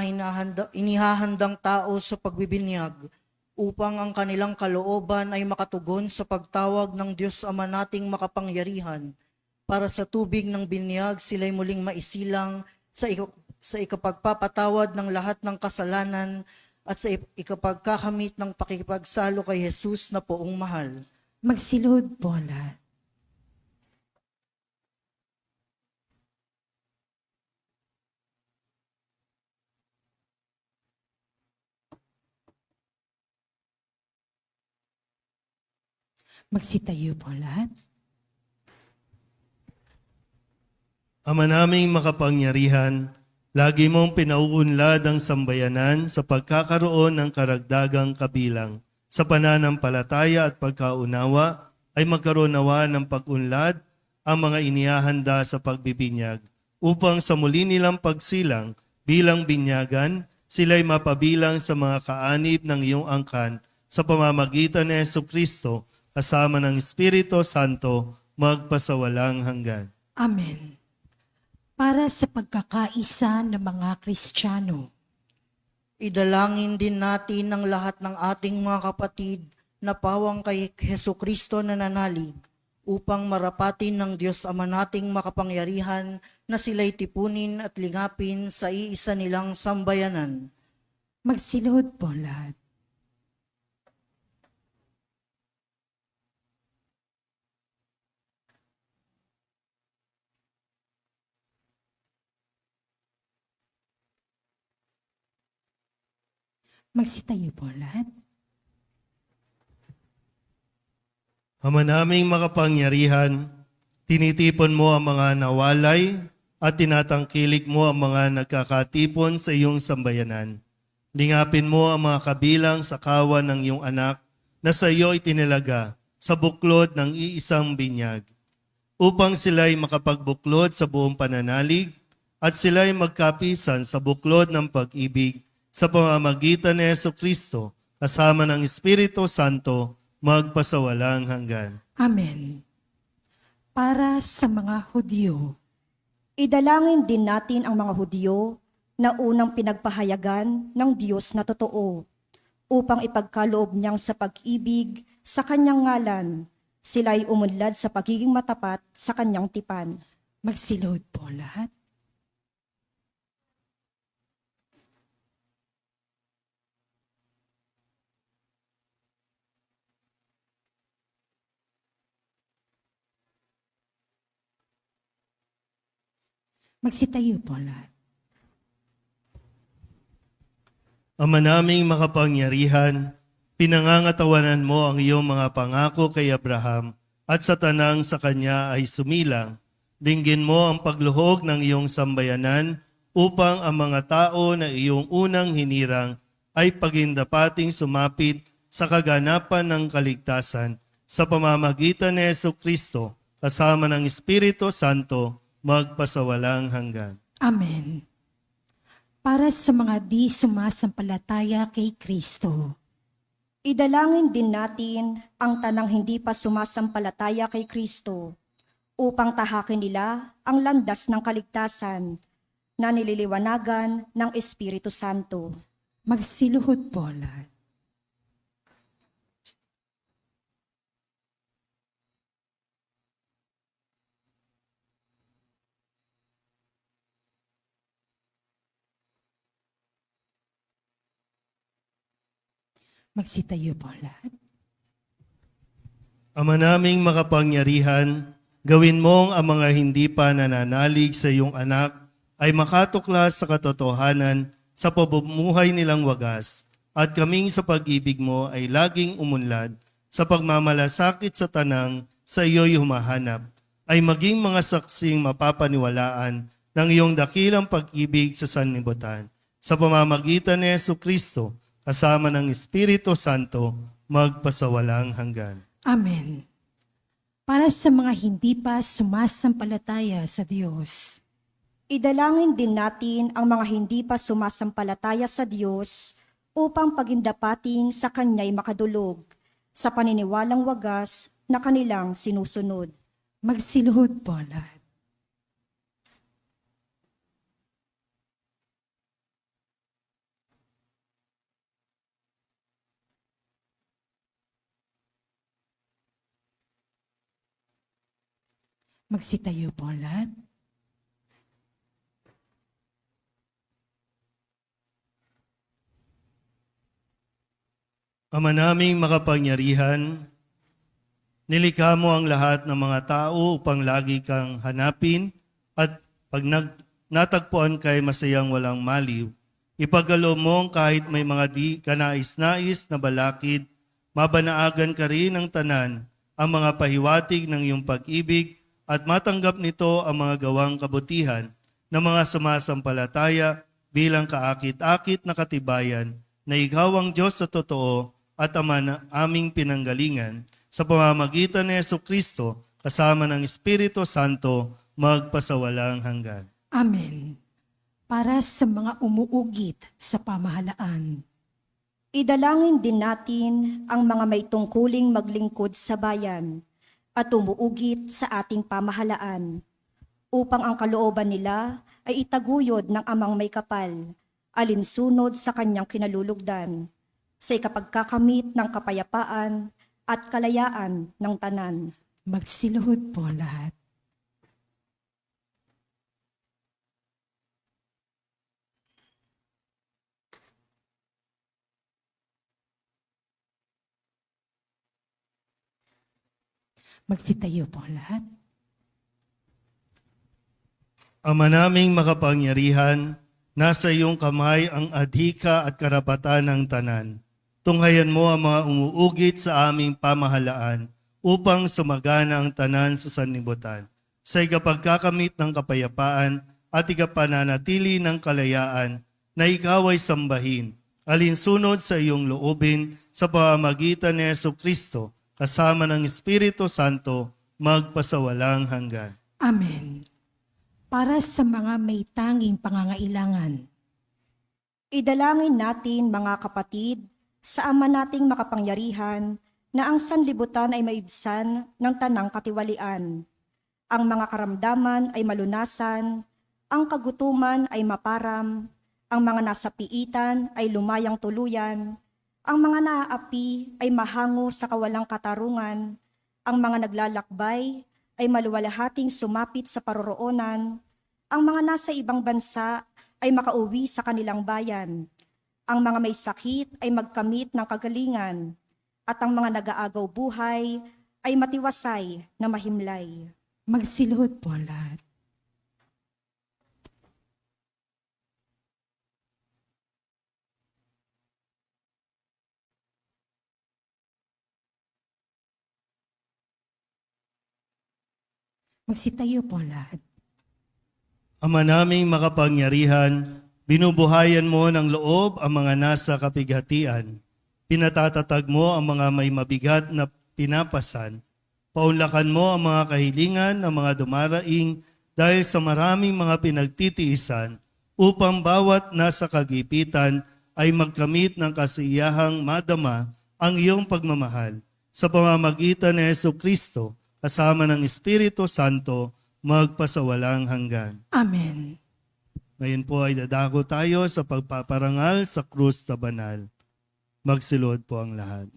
inihahandang tao sa pagbibinyag upang ang kanilang kalooban ay makatugon sa pagtawag ng Diyos Ama nating makapangyarihan. Para sa tubig ng binyag, sila'y muling maisilang sa ikapagpapatawad ng lahat ng kasalanan at sa ikapagkakamit ng pakikipagsalo kay Jesus na poong mahal. magsilod po ang lahat. Magsitayo po ang lahat. Ama naming makapangyarihan, lagi mong pinauunlad ang sambayanan sa pagkakaroon ng karagdagang kabilang. Sa pananampalataya at pagkaunawa ay magkaroon nawa ng pag-unlad ang mga inihahanda sa pagbibinyag upang sa muli nilang pagsilang bilang binyagan, sila'y mapabilang sa mga kaanib ng iyong angkan sa pamamagitan ni Jesucristo kasama ng Espiritu Santo magpasawalang hanggan. Amen. Para sa pagkakaisa ng mga Kristiyano, Idalangin din natin ang lahat ng ating mga kapatid na pawang kay Jesucristo na nanalig upang marapatin ng Diyos Ama nating makapangyarihan na sila'y tipunin at lingapin sa iisa nilang sambayanan. magsilod po ang lahat. Magsitayo po ang lahat. Ama naming makapangyarihan, tinitipon mo ang mga nawalay at tinatangkilik mo ang mga nagkakatipon sa iyong sambayanan. Lingapin mo ang mga kabilang sa kawan ng iyong anak na sa iyo itinilaga sa buklod ng iisang binyag, upang sila'y makapagbuklod sa buong pananalig at sila'y magkapisan sa buklod ng pag-ibig sa pamamagitan ni Jesucristo kasama ng Espiritu Santo magpasawalang hanggan. Amen. Para sa mga Hudyo, Idalangin din natin ang mga Hudyo na unang pinagpahayagan ng Diyos na totoo upang ipagkaloob niyang sa pag-ibig sa kanyang ngalan, sila'y umunlad sa pagiging matapat sa kanyang tipan. magsilod po ang lahat. Magsitayo po ang lahat. Ama naming makapangyarihan, pinangangatawanan mo ang iyong mga pangako kay Abraham at sa tanang sa kanya ay sumilang. Dinggin mo ang pagluhog ng iyong sambayanan upang ang mga tao na iyong unang hinirang ay pagindapating sumapit sa kaganapan ng kaligtasan sa pamamagitan ni Jesucristo kasama ng Espiritu Santo magpasawalang hanggan. Amen. Para sa mga di sumasampalataya kay Kristo, Idalangin din natin ang tanang hindi pa sumasampalataya kay Kristo upang tahakin nila ang landas ng kaligtasan na nililiwanagan ng Espiritu Santo. magsiluhod po ang lahat. Magsitayo po ang lahat. Ama naming makapangyarihan, gawin mong ang mga hindi pa nananalig sa iyong anak ay makatuklas sa katotohanan sa pamumuhay nilang wagas at kaming sa pag-ibig mo ay laging umunlad sa pagmamalasakit sa tanang sa iyo'y humahanap ay maging mga saksing mapapaniwalaan ng iyong dakilang pag-ibig sa sanlibutan. Sa pamamagitan ni Jesucristo, kasama ng Espiritu Santo, magpasawalang hanggan. Amen. Para sa mga hindi pa sumasampalataya sa Diyos, Idalangin din natin ang mga hindi pa sumasampalataya sa Diyos upang pagindapating sa Kanya'y makadulog sa paniniwalang wagas na kanilang sinusunod. magsiluhod po lahat. Magsitayo po lahat. Ama naming makapangyarihan, nilikha mo ang lahat ng mga tao upang lagi kang hanapin at pag natagpuan kay masayang walang maliw. Ipagalo mo kahit may mga di kanais-nais na balakid, mabanaagan ka rin ng tanan ang mga pahiwatig ng iyong pag-ibig at matanggap nito ang mga gawang kabutihan ng mga sumasampalataya bilang kaakit-akit na katibayan na ikaw ang Diyos sa totoo at Ama na aming pinanggalingan sa pamamagitan ni Jesucristo kasama ng Espiritu Santo magpasawalang hanggan. Amen. Para sa mga umuugit sa pamahalaan, Idalangin din natin ang mga may tungkuling maglingkod sa bayan at umuugit sa ating pamahalaan upang ang kalooban nila ay itaguyod ng Amang may kapal, alinsunod sa kanyang kinalulugdan, sa ikapagkakamit ng kapayapaan at kalayaan ng tanan. magsiluhod po lahat. Magsitayo po lahat. Ama naming makapangyarihan, nasa iyong kamay ang adhika at karapatan ng tanan. Tunghayan mo ang mga umuugit sa aming pamahalaan upang sumagana ang tanan sa sanlibutan. Sa ikapagkakamit ng kapayapaan at ikapananatili ng kalayaan na ikaw ay sambahin, alinsunod sa iyong loobin sa pamamagitan ni Jesucristo, kasama ng Espiritu Santo, magpasawalang hanggan. Amen. Para sa mga may tanging pangangailangan, Idalangin natin, mga kapatid, sa Ama nating makapangyarihan na ang sanlibutan ay maibsan ng tanang katiwalian. Ang mga karamdaman ay malunasan, ang kagutuman ay maparam, ang mga nasa piitan ay lumayang tuluyan, ang mga naaapi ay mahango sa kawalang katarungan, ang mga naglalakbay ay maluwalhating sumapit sa paroroonan, ang mga nasa ibang bansa ay makauwi sa kanilang bayan, ang mga may sakit ay magkamit ng kagalingan, at ang mga nag-aagaw buhay ay matiwasay na mahimlay. magsiluhod po lahat. Magsitayo po lahat. Ama naming makapangyarihan, binubuhayan mo ng loob ang mga nasa kapighatian. Pinatatatag mo ang mga may mabigat na pinapasan. Paunlakan mo ang mga kahilingan ng mga dumaraing dahil sa maraming mga pinagtitiisan upang bawat nasa kagipitan ay magkamit ng kasiyahang madama ang iyong pagmamahal. Sa pamamagitan ni Jesucristo, kasama ng Espiritu Santo, magpasawalang hanggan. Amen. Ngayon po ay dadako tayo sa pagpaparangal sa krus na banal. Magsilod po ang lahat.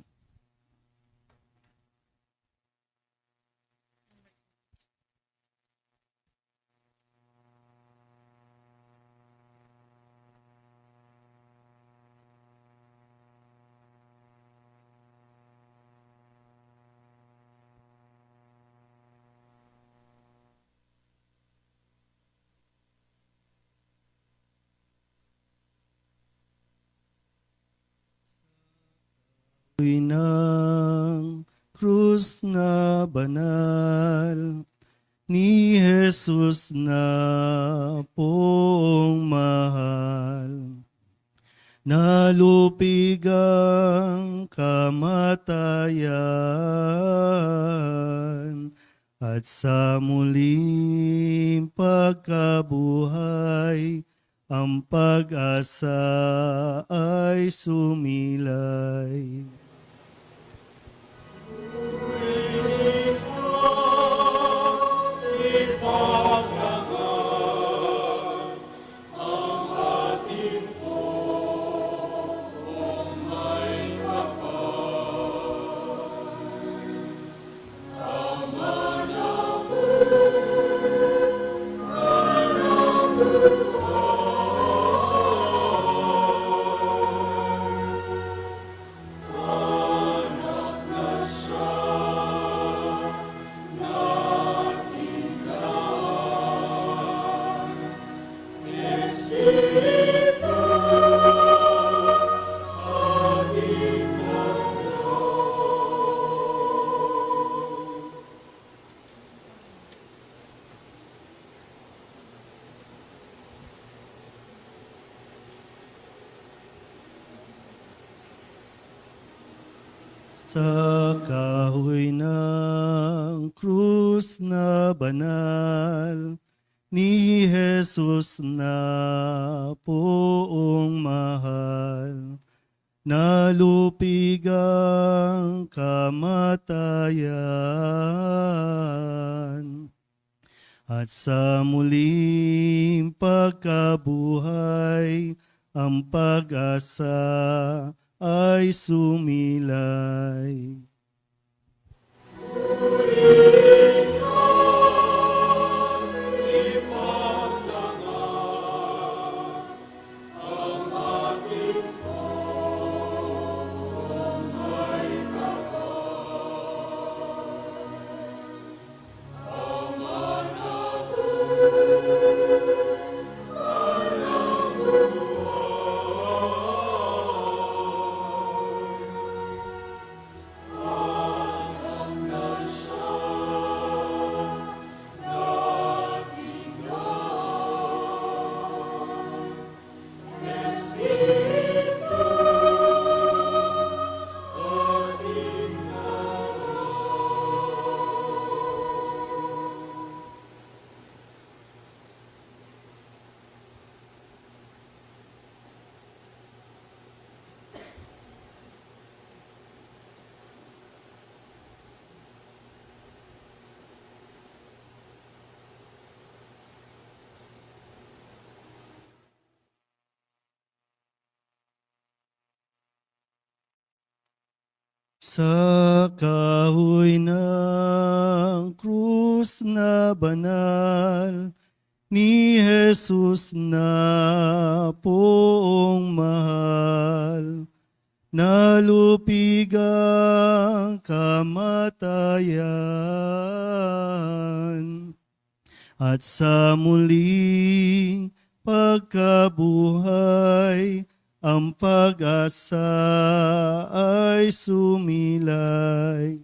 Ng krus na banal, ni Jesus na poong mahal. Nalupig ang kamatayan at sa muling pagkabuhay, ang pag-asa ay sumilay. Sa kahoy ng krus na banal, ni Jesus na poong mahal, nalupig ang kamatayan, at sa muling pagkabuhay, ang pag-asa ay sumilay. Sa kahoy ng krus na banal, ni Jesus na poong mahal, nalupig ang kamatayan, at sa muling pagkabuhay, ang pag-asa ay sumilay.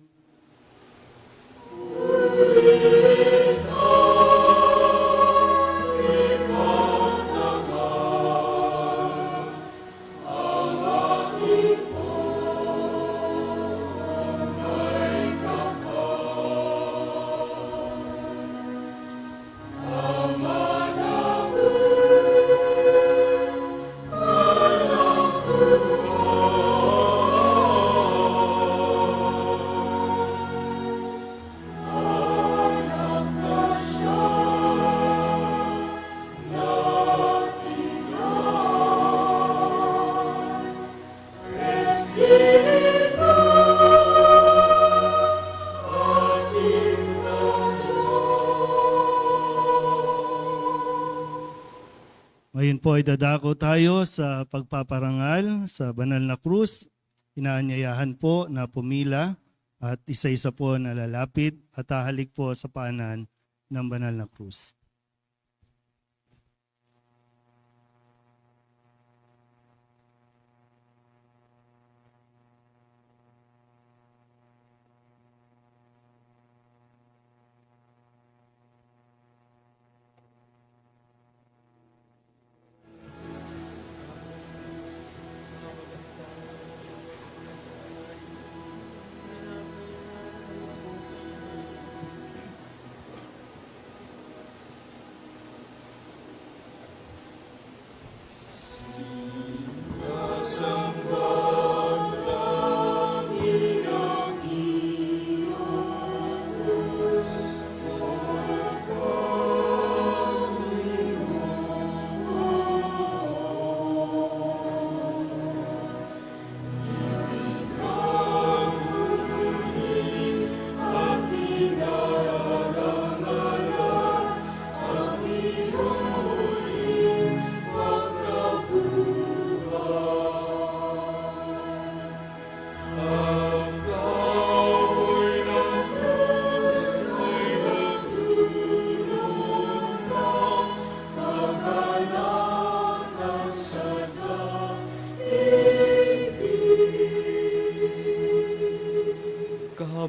Ngayon po ay dadako tayo sa pagpaparangal sa banal na krus. Inaanyayahan po na pumila at isa-isa po na lalapit at hahalik po sa paanan ng banal na krus.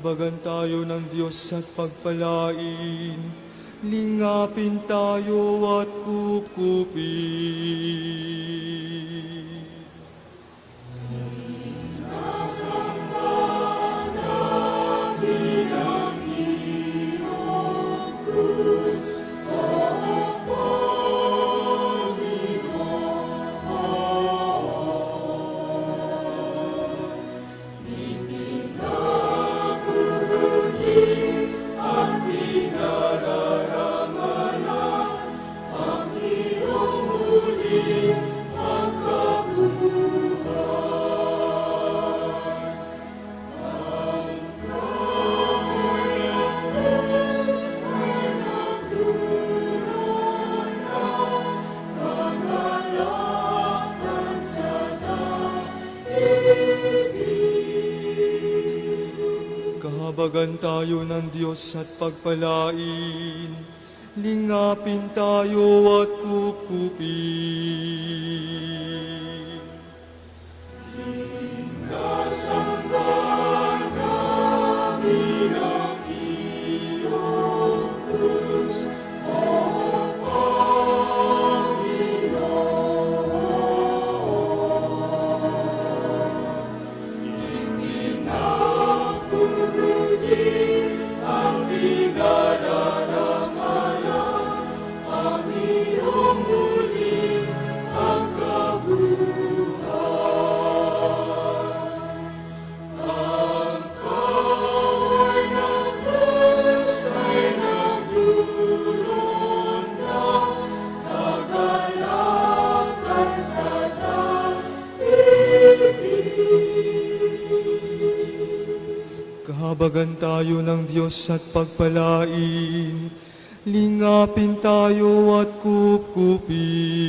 Kahabagan tayo ng Diyos at pagpalain, lingapin tayo at kupkupin. Kahabagan tayo ng Diyos at pagpalain, lingapin tayo at kupkupin. Kahabagan tayo ng Diyos at pagpalain, lingapin tayo at kupkupin.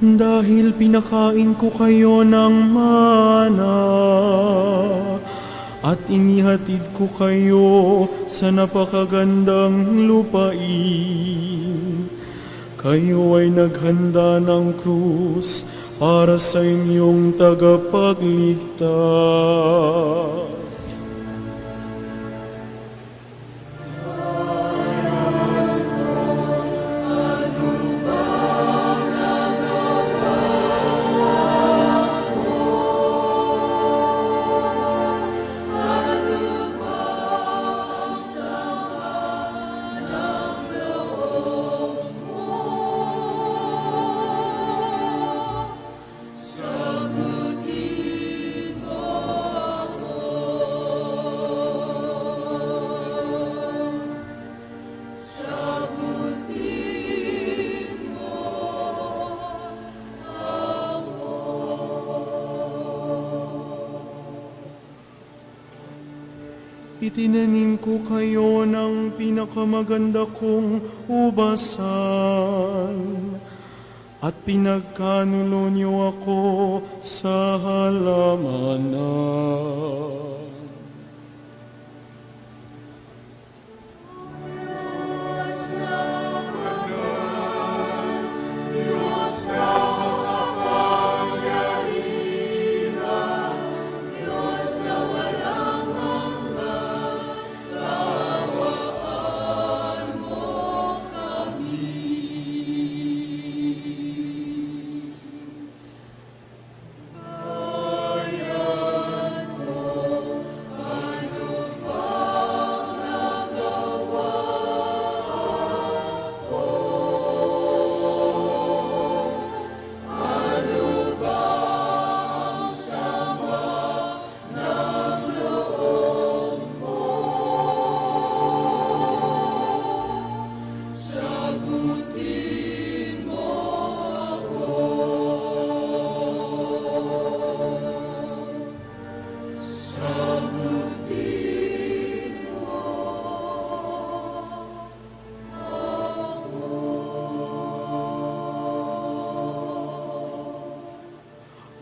Dahil pinakain ko kayo ng mana at inihatid ko kayo sa napakagandang lupain. Kayo ay naghanda ng krus para sa inyong tagapagligtas. Itinanim ko kayo ng pinakamaganda kong ubasan at pinagkanulo niyo ako sa halamanan.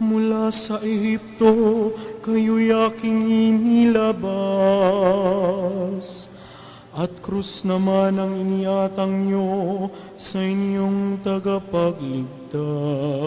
Mula sa Ehipto, kayo'y aking inilabas, at krus naman ang iniatang niyo sa inyong tagapagligtas.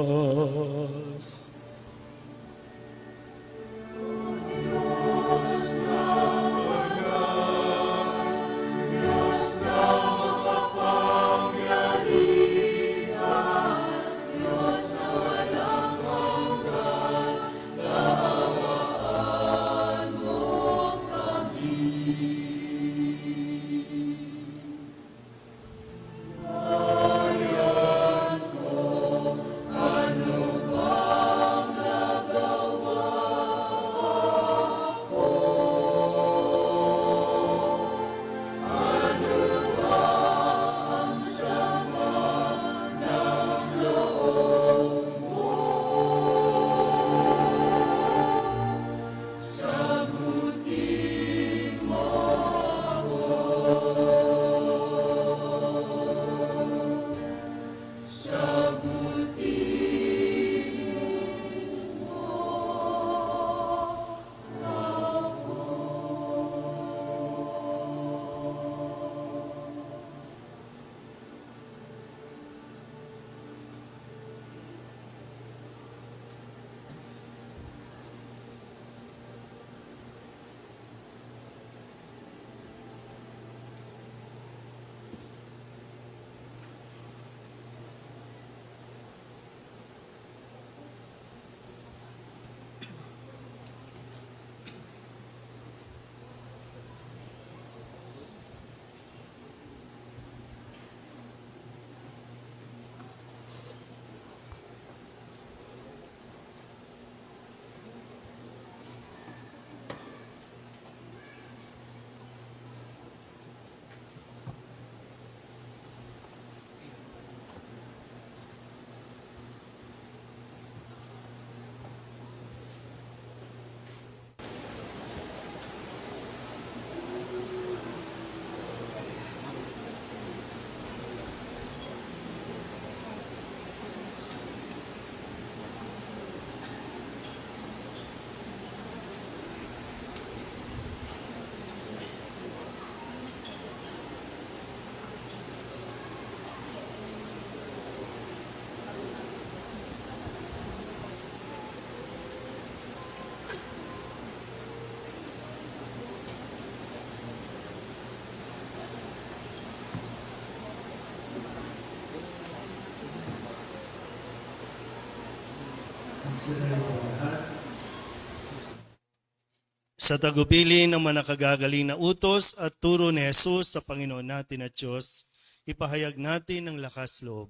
Sa tagupili ng mga nakagagaling na utos at turo ni Jesus sa Panginoon natin at Diyos, ipahayag natin ang lakas loob.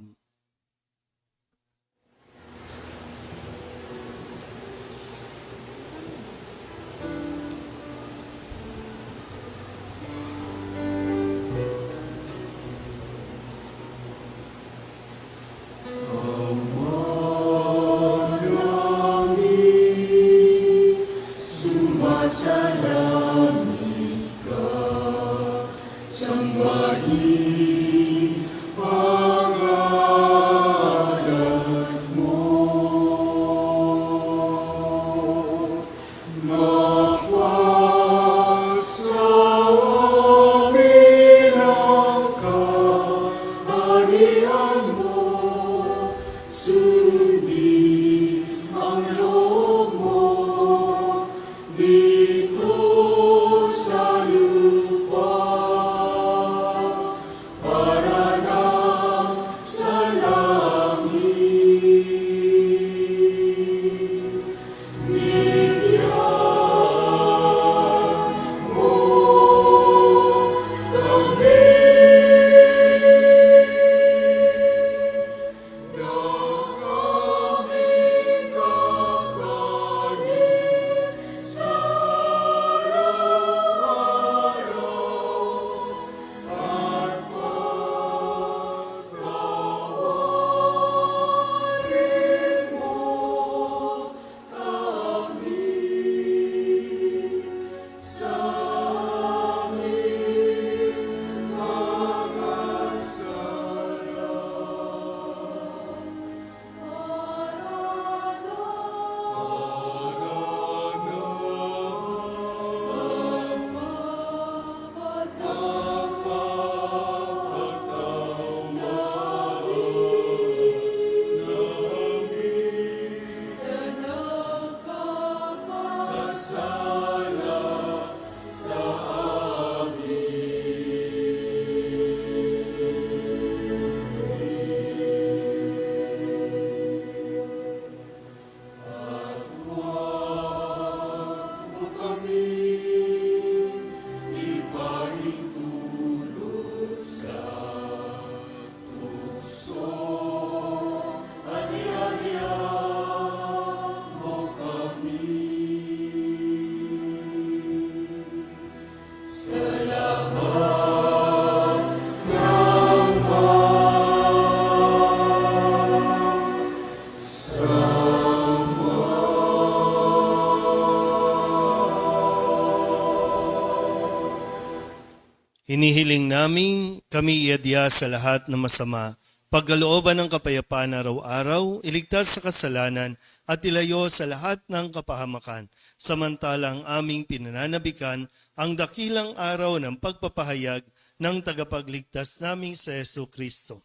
Hinihiling namin kami iadya sa lahat ng masama, pagkalooban ng kapayapaan araw-araw, iligtas sa kasalanan at ilayo sa lahat ng kapahamakan, samantalang aming pinananabikan ang dakilang araw ng pagpapahayag ng tagapagligtas naming sa Yesu Kristo.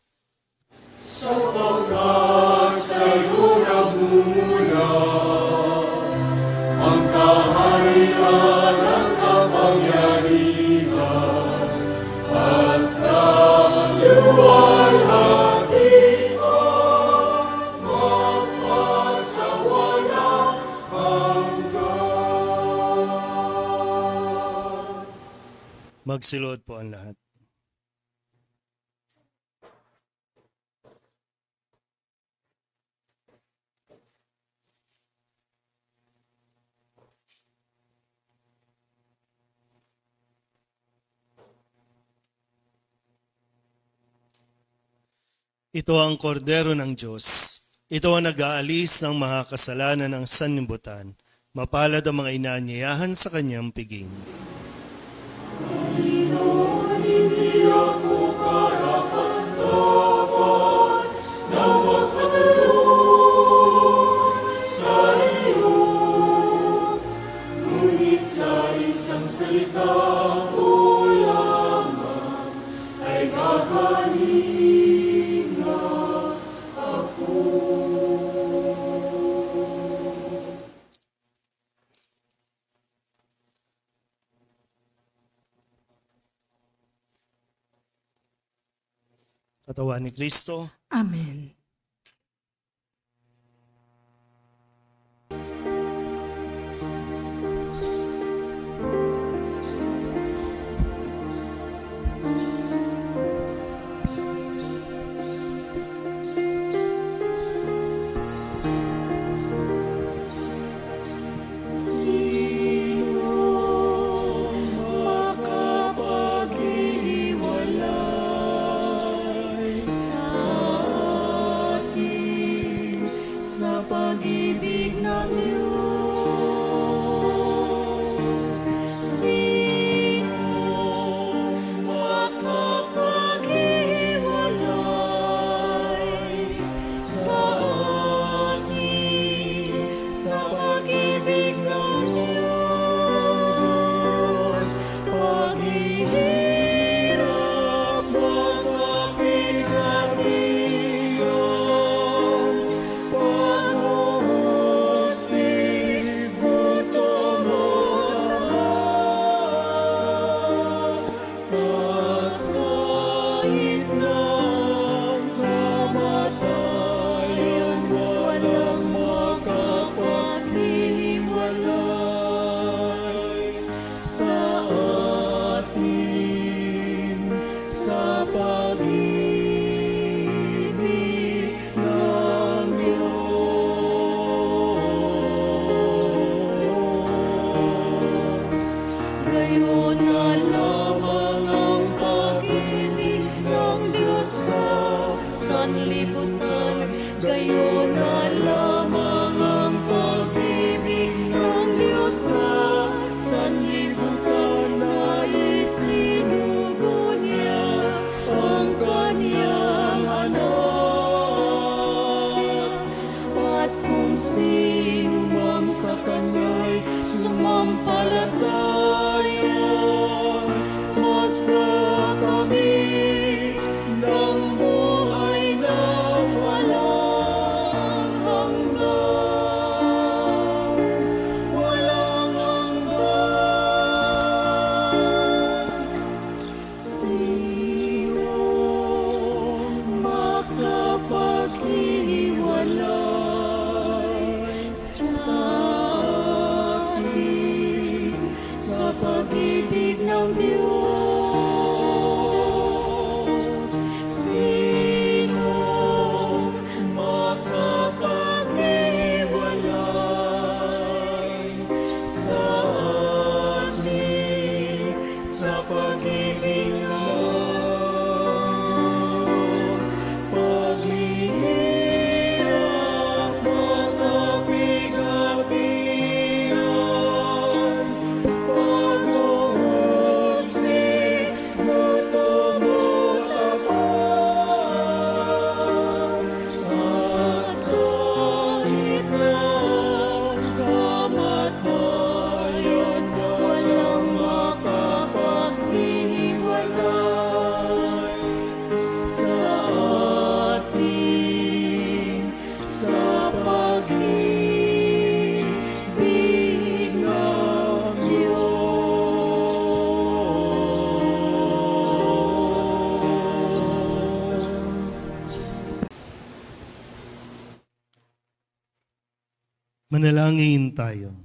Sapagkat sa'yo nagmumula ang kaharian at kapangyarihan at kaluwalhatian magpasawalang hanggan. Magsilod po ang lahat. Ito ang kordero ng Diyos. Ito ang nag-aalis ng mga kasalanan ng sanlibutan. Mapalad ang mga inaanyayahan sa kanyang piging. Panginoon, hindi ako karapat-dapat na magpatulong sa iyo. Ngunit sa isang salita mo lamang ay gagaling. Katawan ni Kristo. Amen. pag-ibig ng Diyos. Gayon na lamang ang pag-ibig ng Diyos sa sanlibutan. Gayon na lamang ang pag-ibig ng Diyos sa sanlibutan na isinugo niya ang kanyang anak. At kung sino mang sa kanya'y sumampalataya, magkakamit ng buhay na walang hanggan. Walang hanggan. Sino makapaghiwalay sa atin sa pag-ibig ng Diyos? Sino makapaghiwalay sa atin sa pag-ibig ng Diyos? Paghihirap, makapigapian, pag-uusig, gutom o tapat, at kahit ng kamatayan, walang makapaghihiwalay sa atin sa pag-ibig ng Diyos. Manalangin tayo.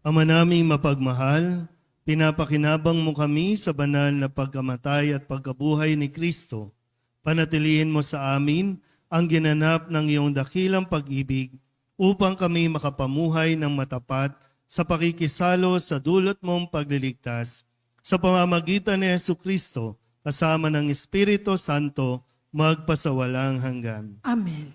Ama naming mapagmahal, pinapakinabang mo kami sa banal na pagkamatay at pagkabuhay ni Kristo. Panatilihin mo sa amin ang ginanap ng iyong dakilang pag-ibig upang kami makapamuhay ng matapat sa pakikisalo sa dulot mong pagliligtas. Sa pamamagitan ni Jesucristo, kasama ng Espiritu Santo, magpasawalang hanggan. Amen.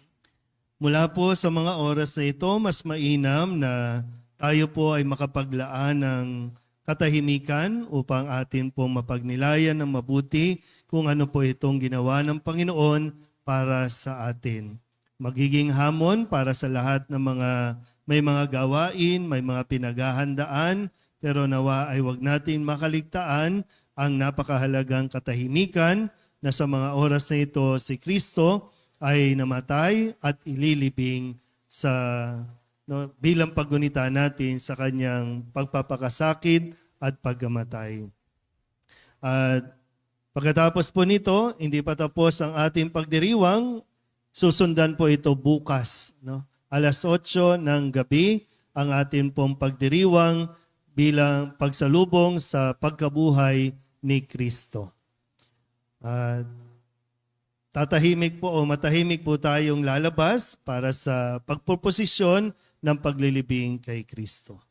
Mula po sa mga oras na ito, mas mainam na tayo po ay makapaglaan ng katahimikan upang atin po mapagnilayan ng mabuti kung ano po itong ginawa ng Panginoon para sa atin. Magiging hamon para sa lahat ng may mga gawain, may mga pinaghahandaan, pero nawa ay wag natin makaligtaan ang napakahalagang katahimikan na sa mga oras na ito si Kristo ay namatay at ililibing sa bilang paggunita natin sa kanyang pagpapakasakit at pagkamatay. At pagkatapos po nito, hindi pa tapos ang ating pagdiriwang, susundan po ito bukas. Alas 8 ng gabi, ang ating pong pagdiriwang bilang pagsalubong sa pagkabuhay ni Kristo. At matahimik po tayong lalabas para sa pagproposisyon ng paglilibing kay Kristo.